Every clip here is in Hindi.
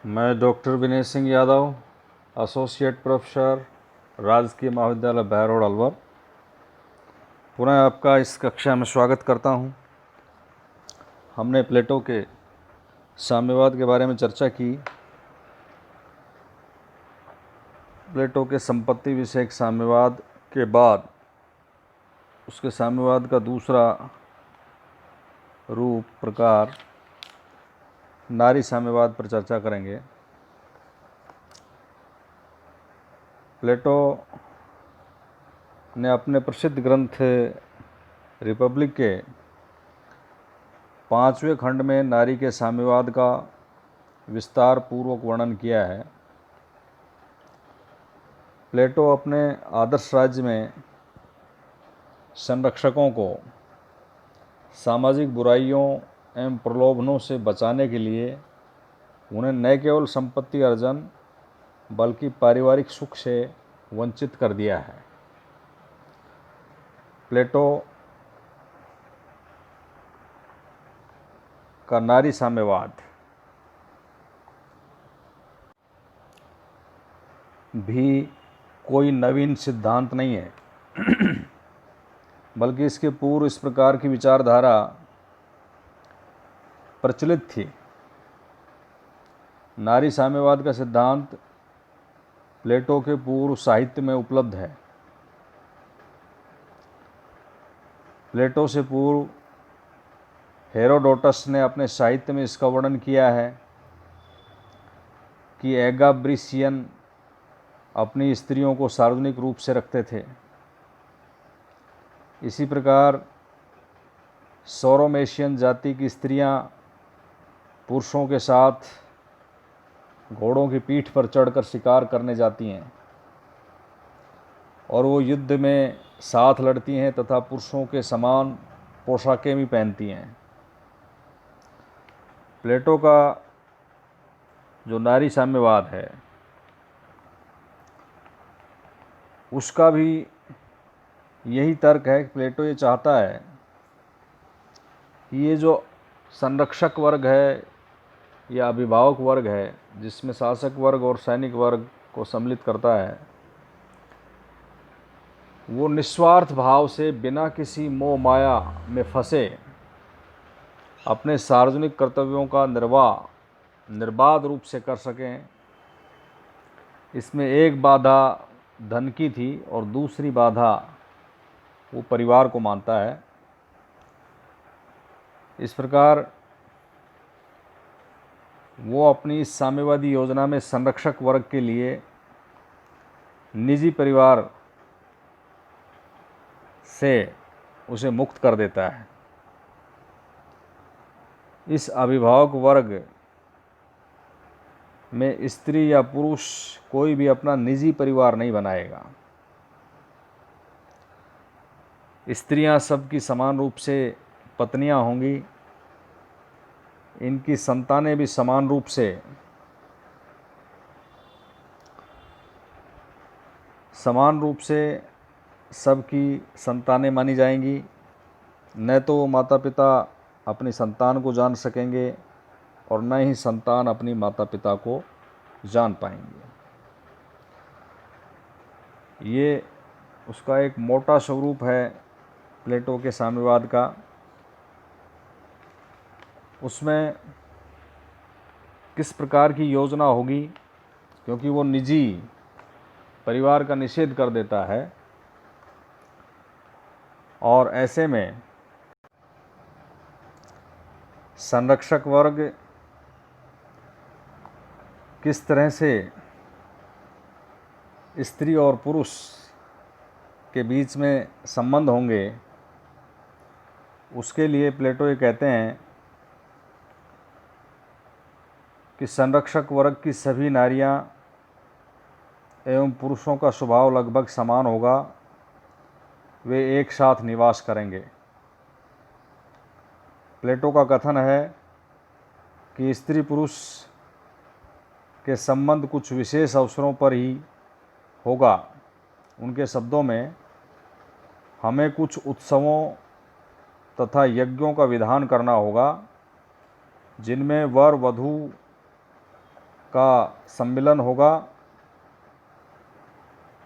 मैं doctor Vinay Singh Yadav, associate professor, राजकीय महाविद्यालय बहरोड अलवर, पुनः आपका इस कक्षा में स्वागत करता हूँ। हमने प्लेटो के साम्यवाद के बारे में चर्चा की। प्लेटो के संपत्ति विषयक साम्यवाद के बाद उसके साम्यवाद का दूसरा रूप प्रकार नारी साम्यवाद पर चर्चा करेंगे। प्लेटो ने अपने प्रसिद्ध ग्रंथ रिपब्लिक के 5वें खंड में नारी के साम्यवाद का विस्तार पूर्वक वर्णन किया है। प्लेटो अपने आदर्श राज्य में संरक्षकों को सामाजिक बुराइयों एवं प्रलोभनों से बचाने के लिए उन्हें न केवल संपत्ति अर्जन बल्कि पारिवारिक सुख से वंचित कर दिया है। प्लेटो का नारी साम्यवाद भी कोई नवीन सिद्धांत नहीं है, बल्कि इसके पूर्व इस प्रकार की विचारधारा प्रचलित थी। नारी साम्यवाद का सिद्धांत प्लेटो के पूर्व साहित्य में उपलब्ध है। प्लेटो से पूर्व हेरोडोटस ने अपने साहित्य में इसका वर्णन किया है कि एगाब्रिसियन अपनी स्त्रियों को सार्वजनिक रूप से रखते थे। इसी प्रकार सौरोमेशियन जाति की स्त्रियां पुरुषों के साथ घोड़ों की पीठ पर चढ़कर शिकार करने जाती हैं और वो युद्ध में साथ लड़ती हैं तथा पुरुषों के समान पोशाकें भी पहनती हैं। प्लेटो का जो नारी साम्यवाद है उसका भी यही तर्क है कि प्लेटो ये चाहता है कि ये जो संरक्षक वर्ग है या अभिभावक वर्ग है, जिसमें शासक वर्ग और सैनिक वर्ग को सम्मिलित करता है, वो निस्वार्थ भाव से बिना किसी मोह माया में फंसे अपने सार्वजनिक कर्तव्यों का निर्वाह निर्बाध रूप से कर सकें। इसमें एक बाधा धन की थी और दूसरी बाधा वो परिवार को मानता है। इस प्रकार वो अपनी इस साम्यवादी योजना में संरक्षक वर्ग के लिए निजी परिवार से उसे मुक्त कर देता है। इस अभिभावक वर्ग में स्त्री या पुरुष कोई भी अपना निजी परिवार नहीं बनाएगा। स्त्रियां सबकी समान रूप से पत्नियां होंगी। इनकी संतानें भी समान रूप से सबकी संतानें मानी जाएंगी। न तो वो माता पिता अपनी संतान को जान सकेंगे और न ही संतान अपनी माता पिता को जान पाएंगे। ये उसका एक मोटा स्वरूप है प्लेटो के साम्यवाद का। उसमें किस प्रकार की योजना होगी, क्योंकि वो निजी परिवार का निषेध कर देता है और ऐसे में संरक्षक वर्ग किस तरह से स्त्री और पुरुष के बीच में संबंध होंगे, उसके लिए प्लेटो ये कहते हैं कि संरक्षक वर्ग की सभी नारियां एवं पुरुषों का स्वभाव लगभग समान होगा। वे एक साथ निवास करेंगे। प्लेटो का कथन है कि स्त्री पुरुष के संबंध कुछ विशेष अवसरों पर ही होगा। उनके शब्दों में, हमें कुछ उत्सवों तथा यज्ञों का विधान करना होगा जिनमें वर वधू का सम्मिलन होगा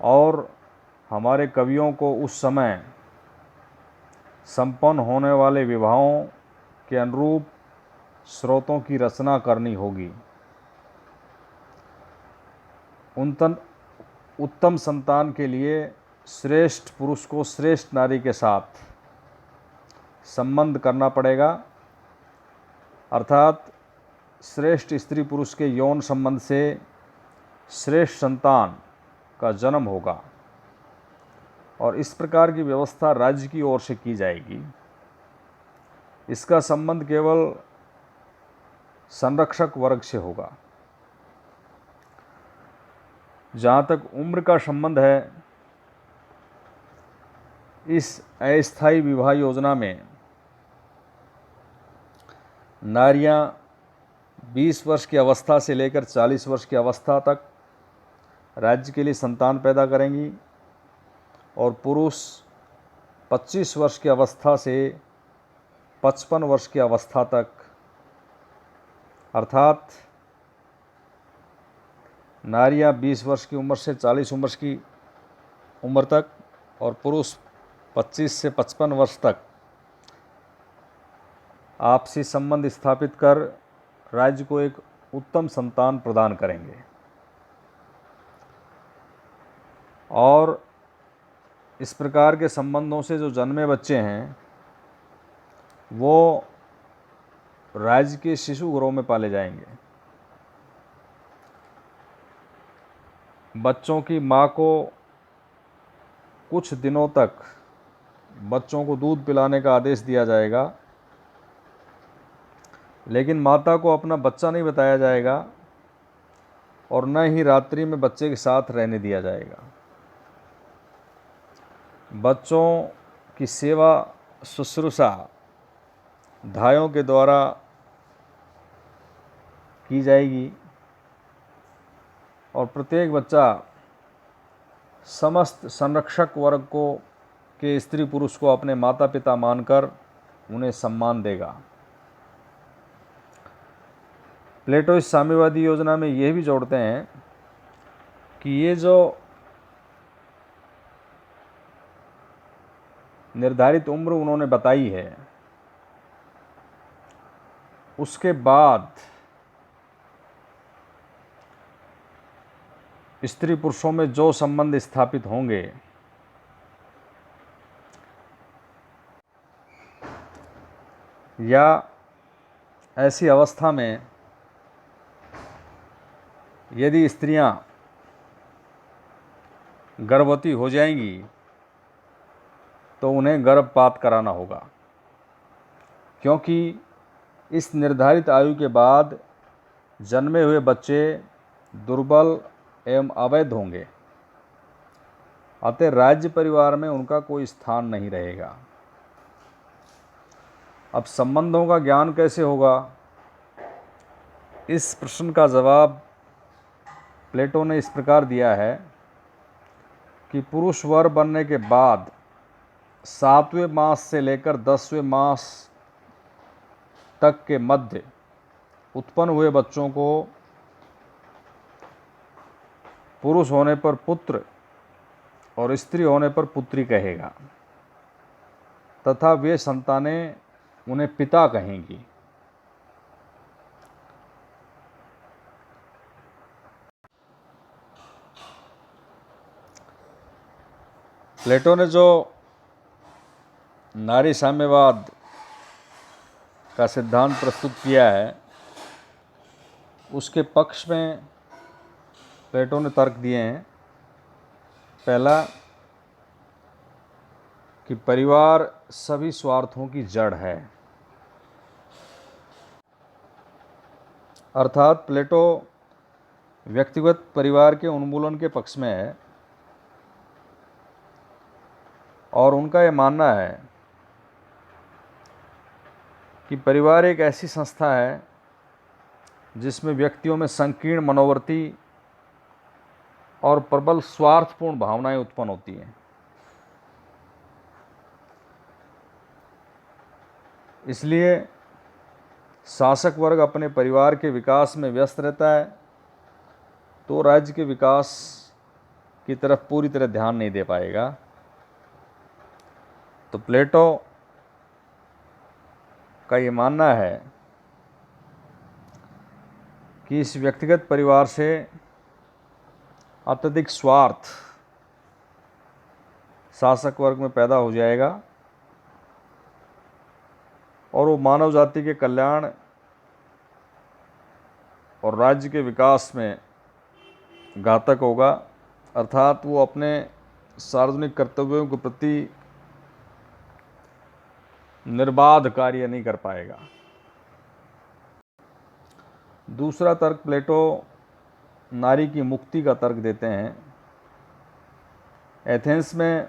और हमारे कवियों को उस समय संपन्न होने वाले विवाहों के अनुरूप स्रोतों की रचना करनी होगी। उत्तम संतान के लिए श्रेष्ठ पुरुष को श्रेष्ठ नारी के साथ संबंध करना पड़ेगा, अर्थात श्रेष्ठ स्त्री पुरुष के यौन संबंध से श्रेष्ठ संतान का जन्म होगा और इस प्रकार की व्यवस्था राज्य की ओर से की जाएगी। इसका संबंध केवल संरक्षक वर्ग से होगा। जहाँ तक उम्र का संबंध है, इस अस्थायी विवाह योजना में नारियां 20 वर्ष की अवस्था से लेकर 40 वर्ष की अवस्था तक राज्य के लिए संतान पैदा करेंगी और पुरुष 25 वर्ष की अवस्था से 55 वर्ष की अवस्था तक, अर्थात नारियां 20 वर्ष की उम्र से 40 वर्ष की उम्र तक और पुरुष 25 से 55 वर्ष तक आपसी संबंध स्थापित कर राज्य को एक उत्तम संतान प्रदान करेंगे और इस प्रकार के संबंधों से जो जन्मे बच्चे हैं वो राज्य के शिशु गृहों में पाले जाएंगे। बच्चों की माँ को कुछ दिनों तक बच्चों को दूध पिलाने का आदेश दिया जाएगा, लेकिन माता को अपना बच्चा नहीं बताया जाएगा और न ही रात्रि में बच्चे के साथ रहने दिया जाएगा। बच्चों की सेवा शुश्रूषा धायों के द्वारा की जाएगी और प्रत्येक बच्चा समस्त संरक्षक वर्ग को के स्त्री पुरुष को अपने माता पिता मानकर उन्हें सम्मान देगा। प्लेटो इस साम्यवादी योजना में यह भी जोड़ते हैं कि ये जो निर्धारित उम्र उन्होंने बताई है, उसके बाद स्त्री पुरुषों में जो संबंध स्थापित होंगे या ऐसी अवस्था में यदि स्त्रियां गर्भवती हो जाएंगी तो उन्हें गर्भपात कराना होगा, क्योंकि इस निर्धारित आयु के बाद जन्मे हुए बच्चे दुर्बल एवं अवैध होंगे, अतः राज्य परिवार में उनका कोई स्थान नहीं रहेगा। अब संबंधों का ज्ञान कैसे होगा? इस प्रश्न का जवाब प्लेटो ने इस प्रकार दिया है कि पुरुष वर बनने के बाद 7वें मास से लेकर 10वें मास तक के मध्य उत्पन्न हुए बच्चों को पुरुष होने पर पुत्र और स्त्री होने पर पुत्री कहेगा तथा वे संतानें उन्हें पिता कहेंगी। प्लेटो ने जो नारी साम्यवाद का सिद्धांत प्रस्तुत किया है, उसके पक्ष में प्लेटो ने तर्क दिए हैं। पहला कि परिवार सभी स्वार्थों की जड़ है, अर्थात प्लेटो व्यक्तिगत परिवार के उन्मूलन के पक्ष में है और उनका यह मानना है कि परिवार एक ऐसी संस्था है जिसमें व्यक्तियों में संकीर्ण मनोवृत्ति और प्रबल स्वार्थपूर्ण भावनाएं उत्पन्न होती हैं। इसलिए शासक वर्ग अपने परिवार के विकास में व्यस्त रहता है तो राज्य के विकास की तरफ पूरी तरह ध्यान नहीं दे पाएगा। तो प्लेटो का ये मानना है कि इस व्यक्तिगत परिवार से अत्यधिक स्वार्थ शासक वर्ग में पैदा हो जाएगा और वो मानव जाति के कल्याण और राज्य के विकास में घातक होगा, अर्थात वो अपने सार्वजनिक कर्तव्यों के प्रति निर्बाध कार्य नहीं कर पाएगा। दूसरा तर्क प्लेटो नारी की मुक्ति का तर्क देते हैं। एथेंस में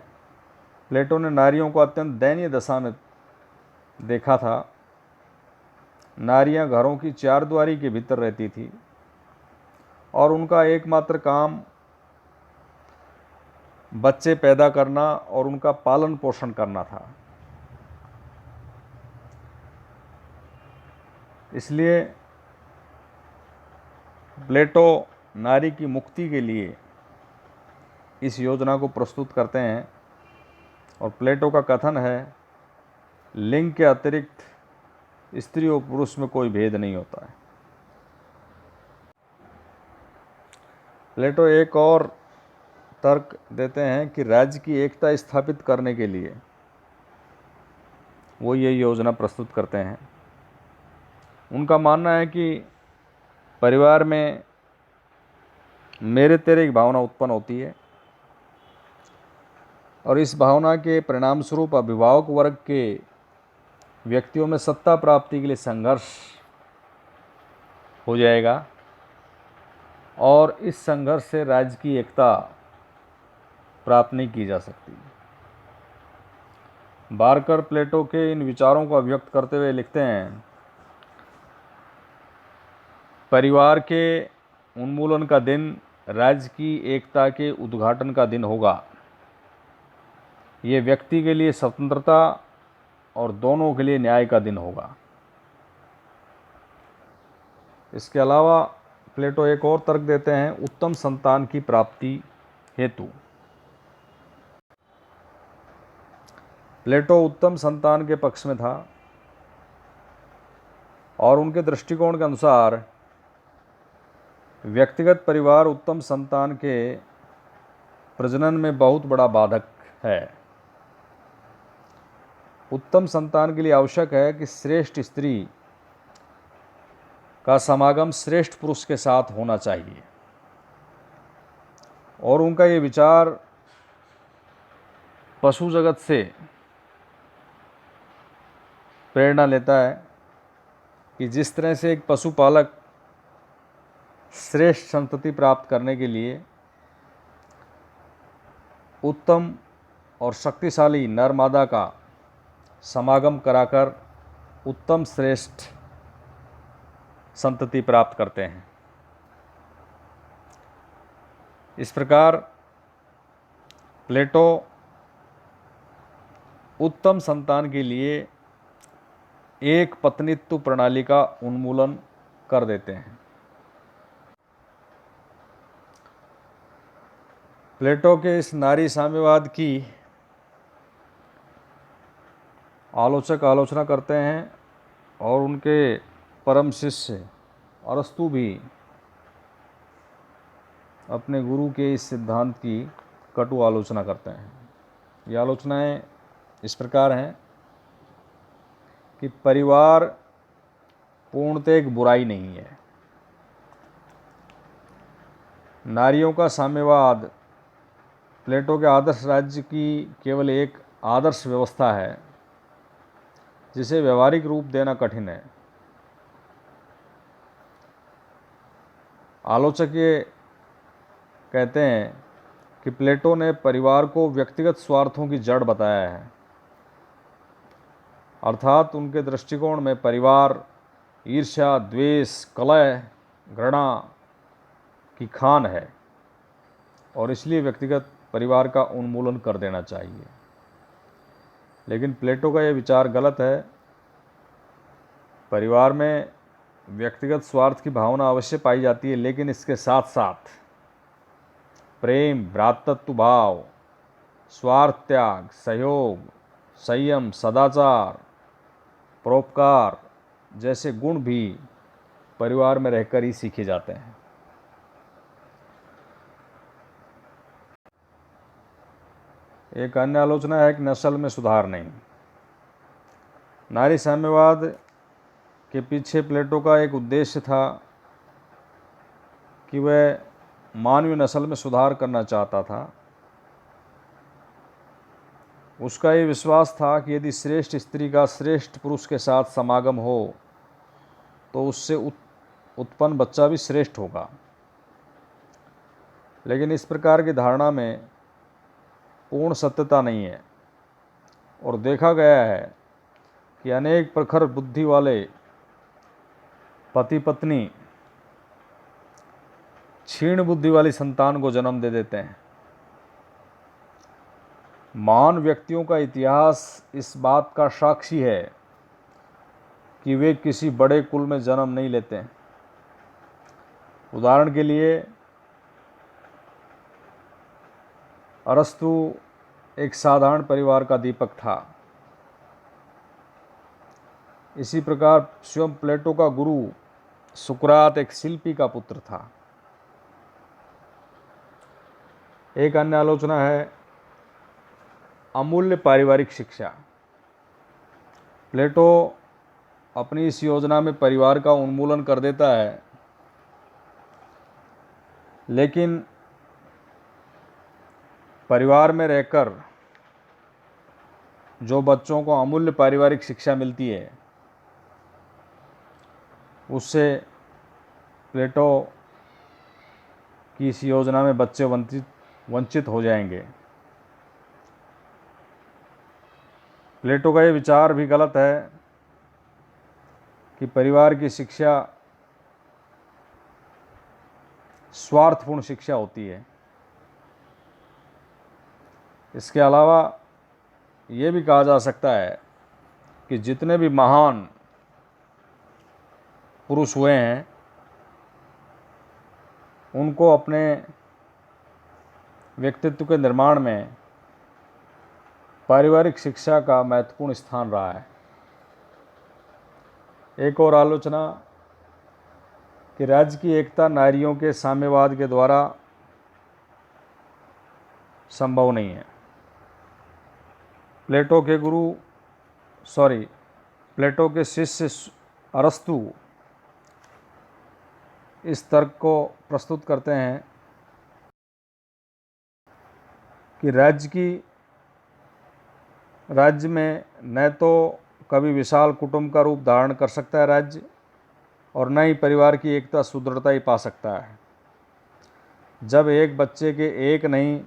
प्लेटो ने नारियों को अत्यंत दयनीय दशा में देखा था। नारियां घरों की चारदीवारी के भीतर रहती थी और उनका एकमात्र काम बच्चे पैदा करना और उनका पालन पोषण करना था। इसलिए प्लेटो नारी की मुक्ति के लिए इस योजना को प्रस्तुत करते हैं और प्लेटो का कथन है, लिंग के अतिरिक्त स्त्री और पुरुष में कोई भेद नहीं होता है। प्लेटो एक और तर्क देते हैं कि राज्य की एकता स्थापित करने के लिए वो ये योजना प्रस्तुत करते हैं। उनका मानना है कि परिवार में मेरे तेरे की भावना उत्पन्न होती है और इस भावना के परिणाम स्वरूप अभिभावक वर्ग के व्यक्तियों में सत्ता प्राप्ति के लिए संघर्ष हो जाएगा और इस संघर्ष से राज्य की एकता प्राप्त नहीं की जा सकती। बारकर प्लेटो के इन विचारों को अभिव्यक्त करते हुए लिखते हैं, परिवार के उन्मूलन का दिन राज्य की एकता के उद्घाटन का दिन होगा। ये व्यक्ति के लिए स्वतंत्रता और दोनों के लिए न्याय का दिन होगा। इसके अलावा प्लेटो एक और तर्क देते हैं, उत्तम संतान की प्राप्ति हेतु। प्लेटो उत्तम संतान के पक्ष में था और उनके दृष्टिकोण के अनुसार व्यक्तिगत परिवार उत्तम संतान के प्रजनन में बहुत बड़ा बाधक है। उत्तम संतान के लिए आवश्यक है कि श्रेष्ठ स्त्री का समागम श्रेष्ठ पुरुष के साथ होना चाहिए और उनका ये विचार पशु जगत से प्रेरणा लेता है कि जिस तरह से एक पशुपालक श्रेष्ठ संतति प्राप्त करने के लिए उत्तम और शक्तिशाली नर मादा का समागम कराकर उत्तम श्रेष्ठ संतति प्राप्त करते हैं, इस प्रकार प्लेटो उत्तम संतान के लिए एक पत्नित्व प्रणाली का उन्मूलन कर देते हैं। प्लेटो के इस नारी साम्यवाद की आलोचक आलोचना करते हैं और उनके परम शिष्य अरस्तु भी अपने गुरु के इस सिद्धांत की कटु आलोचना करते हैं। ये आलोचनाएं इस प्रकार हैं कि परिवार पूर्णतः एक बुराई नहीं है। नारियों का साम्यवाद प्लेटो के आदर्श राज्य की केवल एक आदर्श व्यवस्था है जिसे व्यवहारिक रूप देना कठिन है। आलोचक ये कहते हैं कि प्लेटो ने परिवार को व्यक्तिगत स्वार्थों की जड़ बताया है, अर्थात उनके दृष्टिकोण में परिवार ईर्ष्या, द्वेष, कलह, घृणा की खान है और इसलिए व्यक्तिगत परिवार का उन्मूलन कर देना चाहिए। लेकिन प्लेटो का यह विचार गलत है। परिवार में व्यक्तिगत स्वार्थ की भावना अवश्य पाई जाती है, लेकिन इसके साथ साथ प्रेम, भ्रातृत्व भाव, स्वार्थ त्याग, सहयोग, संयम, सदाचार, परोपकार जैसे गुण भी परिवार में रहकर ही सीखे जाते हैं। एक अन्य आलोचना है कि नस्ल में सुधार नहीं। नारी साम्यवाद के पीछे प्लेटो का एक उद्देश्य था कि वह मानवीय नस्ल में सुधार करना चाहता था। उसका ये विश्वास था कि यदि श्रेष्ठ स्त्री का श्रेष्ठ पुरुष के साथ समागम हो तो उससे उत्पन्न बच्चा भी श्रेष्ठ होगा। लेकिन इस प्रकार की धारणा में पूर्ण सत्यता नहीं है और देखा गया है कि अनेक प्रखर बुद्धि वाले पति पत्नी क्षीण बुद्धि वाली संतान को जन्म दे देते हैं। महान व्यक्तियों का इतिहास इस बात का साक्षी है कि वे किसी बड़े कुल में जन्म नहीं लेते हैं। उदाहरण के लिए अरस्तु एक साधारण परिवार का दीपक था। इसी प्रकार स्वयं प्लेटो का गुरु सुकरात एक शिल्पी का पुत्र था। एक अन्य आलोचना है अमूल्य पारिवारिक शिक्षा। प्लेटो अपनी इस योजना में परिवार का उन्मूलन कर देता है, लेकिन परिवार में रहकर जो बच्चों को अमूल्य पारिवारिक शिक्षा मिलती है उससे प्लेटो की इस योजना में बच्चे वंचित हो जाएंगे। प्लेटो का ये विचार भी गलत है कि परिवार की शिक्षा स्वार्थपूर्ण शिक्षा होती है। इसके अलावा ये भी कहा जा सकता है कि जितने भी महान पुरुष हुए हैं उनको अपने व्यक्तित्व के निर्माण में पारिवारिक शिक्षा का महत्वपूर्ण स्थान रहा है। एक और आलोचना कि राज्य की एकता नारियों के साम्यवाद के द्वारा संभव नहीं है। प्लेटो के शिष्य अरस्तु इस तर्क को प्रस्तुत करते हैं कि राज्य में न तो कभी विशाल कुटुंब का रूप धारण कर सकता है राज्य, और न ही परिवार की एकता सुदृढ़ता ही पा सकता है। जब एक बच्चे के एक नहीं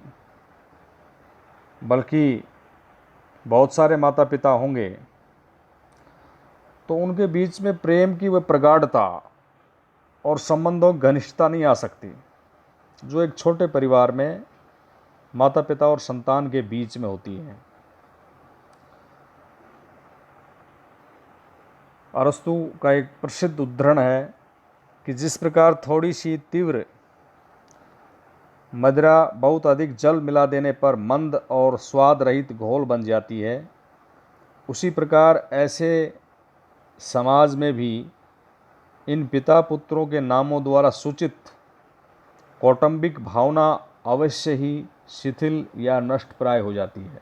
बल्कि बहुत सारे माता पिता होंगे तो उनके बीच में प्रेम की वह प्रगाढ़ता और संबंधों की घनिष्ठता नहीं आ सकती जो एक छोटे परिवार में माता पिता और संतान के बीच में होती है। अरस्तु का एक प्रसिद्ध उद्धरण है कि जिस प्रकार थोड़ी सी तीव्र मदिरा बहुत अधिक जल मिला देने पर मंद और स्वाद रहित घोल बन जाती है, उसी प्रकार ऐसे समाज में भी इन पिता पुत्रों के नामों द्वारा सूचित कौटुंबिक भावना अवश्य ही शिथिल या नष्ट प्राय हो जाती है।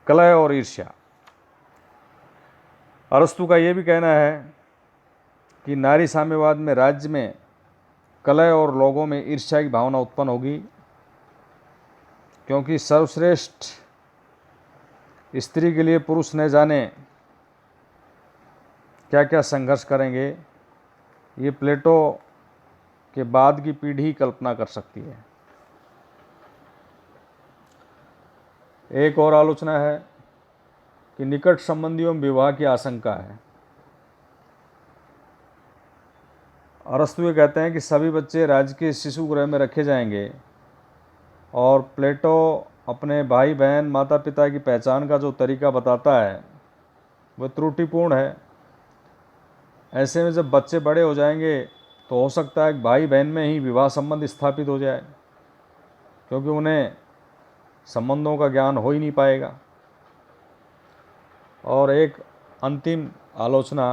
कलह और ईर्ष्या। अरस्तु का यह भी कहना है कि नारी साम्यवाद में राज्य में कलह और लोगों में ईर्ष्या की भावना उत्पन्न होगी, क्योंकि सर्वश्रेष्ठ स्त्री के लिए पुरुष न जाने क्या क्या संघर्ष करेंगे, ये प्लेटो के बाद की पीढ़ी कल्पना कर सकती है। एक और आलोचना है कि निकट संबंधियों में विवाह की आशंका है। अरस्तु ये कहते हैं कि सभी बच्चे राज्य के शिशु गृह में रखे जाएंगे, और प्लेटो अपने भाई बहन माता पिता की पहचान का जो तरीका बताता है वह त्रुटिपूर्ण है। ऐसे में जब बच्चे बड़े हो जाएंगे तो तो हो सकता है कि भाई बहन में ही विवाह संबंध स्थापित हो जाए, क्योंकि उन्हें संबंधों का ज्ञान हो ही नहीं पाएगा। और एक अंतिम आलोचना,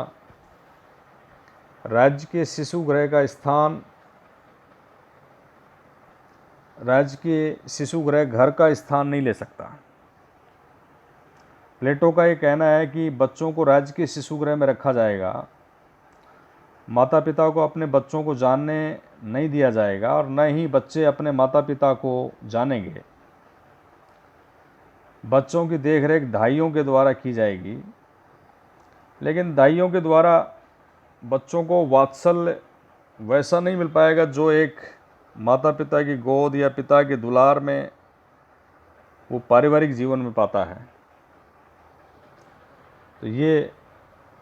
राज्य के शिशु ग्रह का स्थान, राज्य के शिशु ग्रह घर का स्थान नहीं ले सकता। प्लेटो का ये कहना है कि बच्चों को राज्य के शिशु ग्रह में रखा जाएगा, माता पिता को अपने बच्चों को जानने नहीं दिया जाएगा और न ही बच्चे अपने माता पिता को जानेंगे। बच्चों की देखरेख दाइयों के द्वारा की जाएगी, लेकिन दाइयों के द्वारा बच्चों को वात्सल्य वैसा नहीं मिल पाएगा जो एक माता पिता की गोद या पिता के दुलार में वो पारिवारिक जीवन में पाता है। तो ये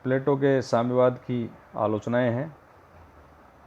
प्लेटो के साम्यवाद की आलोचनाएं हैं।